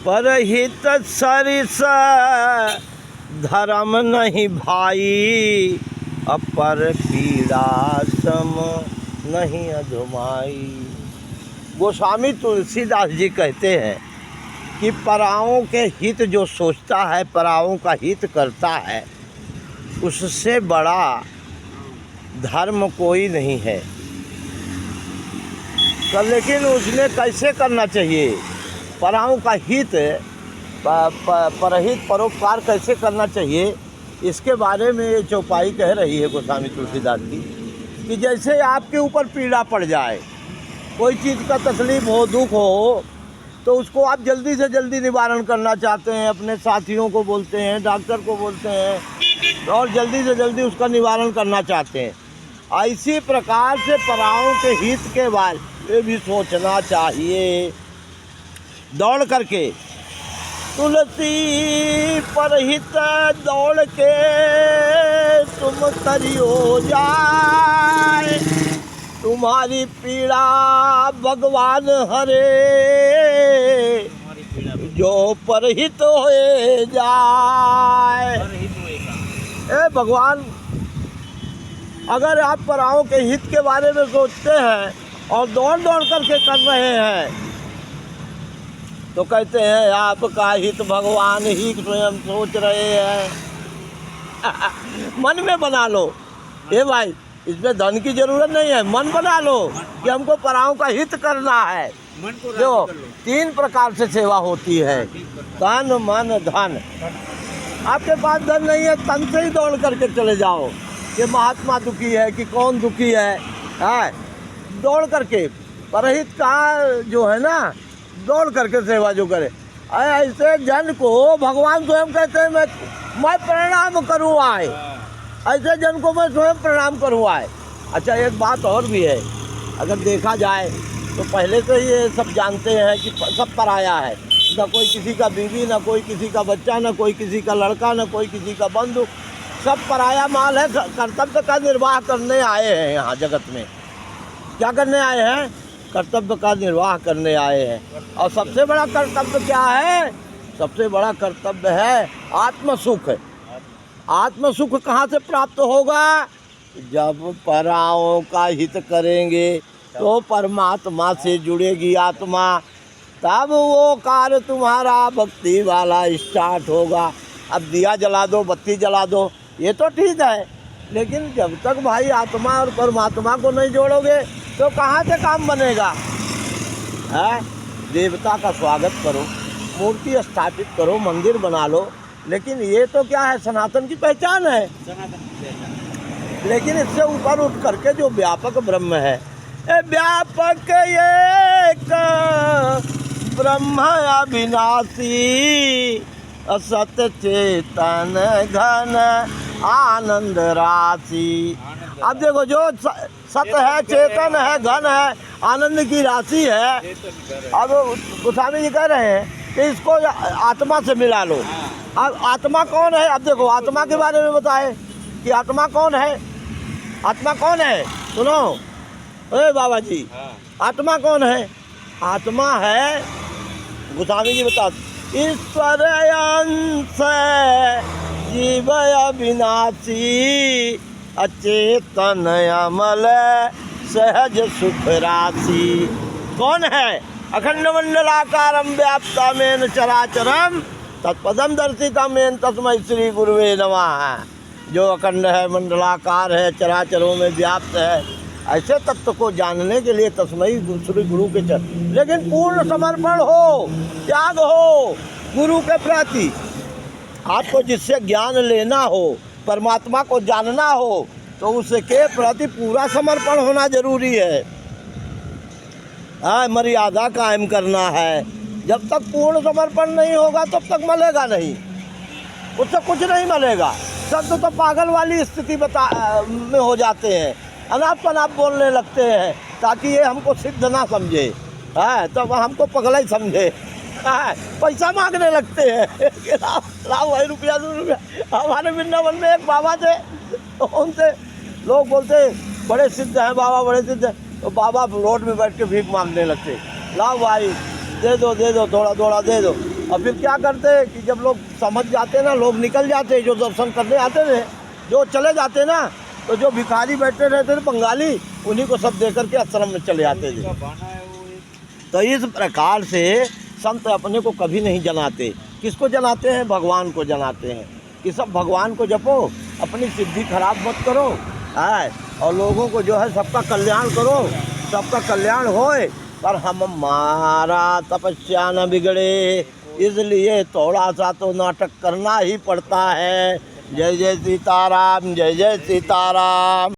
परहित सरिस धर्म नहीं भाई, अपर पीड़ा सम नहीं अधमाई। गोस्वामी तुलसीदास जी कहते हैं कि पराओं के हित जो सोचता है, पराओं का हित करता है, उससे बड़ा धर्म कोई नहीं है। तो लेकिन उसने कैसे करना चाहिए? पराओं का हित, परहित परोपकार कैसे करना चाहिए, इसके बारे में ये चौपाई कह रही है गोस्वामी तुलसीदास जी कि जैसे आपके ऊपर पीड़ा पड़ जाए, कोई चीज़ का तकलीफ़ हो, दुख हो, तो उसको आप जल्दी से जल्दी निवारण करना चाहते हैं, अपने साथियों को बोलते हैं, डॉक्टर को बोलते हैं और जल्दी से जल्दी उसका निवारण करना चाहते हैं। इसी प्रकार से पराओं के हित के बारे में भी सोचना चाहिए। दौड़ करके तुलसी परहित दौड़ के तुम करियो जाए, तुम्हारी पीड़ा भगवान हरे, जो परहित होए जाए। भगवान, अगर आप पराओं के हित के बारे में सोचते हैं और दौड़ दौड़ करके कर रहे हैं, तो कहते हैं आपका हित भगवान ही स्वयं सोच रहे हैं। मन में बना लो, ये भाई, इसमें धन की जरूरत नहीं है, मन बना लो कि हमको पराओं का हित करना है। जो 3 प्रकार से सेवा होती है, तन मन धन। आपके पास धन नहीं है, तन से ही दौड़ करके चले जाओ कि महात्मा दुखी है कि कौन दुखी है, दौड़ करके। परहित का जो है ना, दौड़ करके सेवा जो करे, ऐसे जन को भगवान स्वयं कहते हैं मैं प्रणाम करूँ आए, ऐसे जन को मैं स्वयं प्रणाम करूँ आए। अच्छा, एक बात और भी है, अगर देखा जाए तो पहले से ये सब जानते हैं कि सब पराया है, ना कोई किसी का बीवी, ना कोई किसी का बच्चा, ना कोई किसी का लड़का, ना कोई किसी का बंधु, सब पराया माल है। कर्तव्य का निर्वाह करने आए हैं यहाँ जगत में। क्या करने आए हैं? कर्तव्य का निर्वाह करने आए हैं। और सबसे बड़ा कर्तव्य क्या है? सबसे बड़ा कर्तव्य है आत्मसुख। आत्मसुख कहाँ से प्राप्त होगा? जब पराओं का हित करेंगे तो परमात्मा से जुड़ेगी आत्मा, तब वो कार्य तुम्हारा भक्ति वाला स्टार्ट होगा। अब दिया जला दो, बत्ती जला दो, ये तो ठीक है, लेकिन जब तक भाई आत्मा और परमात्मा को नहीं जोड़ोगे तो कहाँ से काम बनेगा? है, देवता का स्वागत करो, मूर्ति स्थापित करो, मंदिर बना लो, लेकिन ये तो क्या है? सनातन की पहचान है। लेकिन इससे ऊपर उठ करके जो व्यापक ब्रह्म है, व्यापक एक ब्रह्म अविनाशी, असत चेतन घन आनंद राशि। अब देखो, जो सत है, चेतन है, घन है, आनंद की राशि है। अब गोस्वामी जी कह रहे हैं कि इसको आत्मा से मिला लो। अब आत्मा कौन है? अब देखो, आत्मा के बारे में बताए कि आत्मा कौन है। आत्मा कौन है? सुनो ए बाबा जी, आत्मा कौन है? आत्मा है, गोस्वामी जी बता, ईश्वर अंश जीव अविनाशी, अचेतन अमल सहज सुख राशि। कौन है? अखंड मंडलाकारं व्याप्तमेन चराचरम तत्पदम दर्शितमेन तस्मै श्री गुरुवे नमः। जो अखंड है, मंडलाकार है, चराचरों में व्याप्त है, ऐसे तत्व को जानने के लिए तस्मै श्री गुरु के चरण। लेकिन पूर्ण समर्पण हो, त्याग हो गुरु के प्रति। आपको जिससे ज्ञान लेना हो, परमात्मा को जानना हो, तो उसके प्रति पूरा समर्पण होना जरूरी है। मर्यादा कायम करना है। जब तक पूर्ण समर्पण नहीं होगा तब तक मिलेगा नहीं, उससे कुछ नहीं मिलेगा। सब तो पागल वाली स्थिति में हो जाते हैं, अनाप शनाप बोलने लगते हैं ताकि ये हमको सिद्ध ना समझे, तो हमको पगला ही समझे। पैसा मांगने लगते हैं, लाओ भाई रुपया 2 रुपया। हमारे वृंदावन में एक बाबा थे, उनसे लोग बोलते बड़े सिद्ध हैं बाबा, बड़े सिद्ध हैं, तो बाबा रोड में बैठ के भीख मांगने लगते, लाओ भाई दे दो थोड़ा थोड़ा दे दो। और फिर क्या करते कि जब लोग समझ जाते ना, लोग निकल जाते, जो दर्शन करने आते थे जो चले जाते ना, तो जो भिखारी बैठे रहते थे बंगाली, उन्हीं को सब दे करके आश्रम में चले जाते थे। तो इस प्रकार से संत अपने को कभी नहीं जनाते। किसको जनाते हैं? भगवान को जनाते हैं कि सब भगवान को जपो, अपनी सिद्धि खराब मत करो, है, और लोगों को जो है सबका कल्याण करो, सबका कल्याण होए, पर हमारा तपस्या न बिगड़े, इसलिए थोड़ा सा तो नाटक करना ही पड़ता है। जय जय सीताराम, जय जय सीताराम।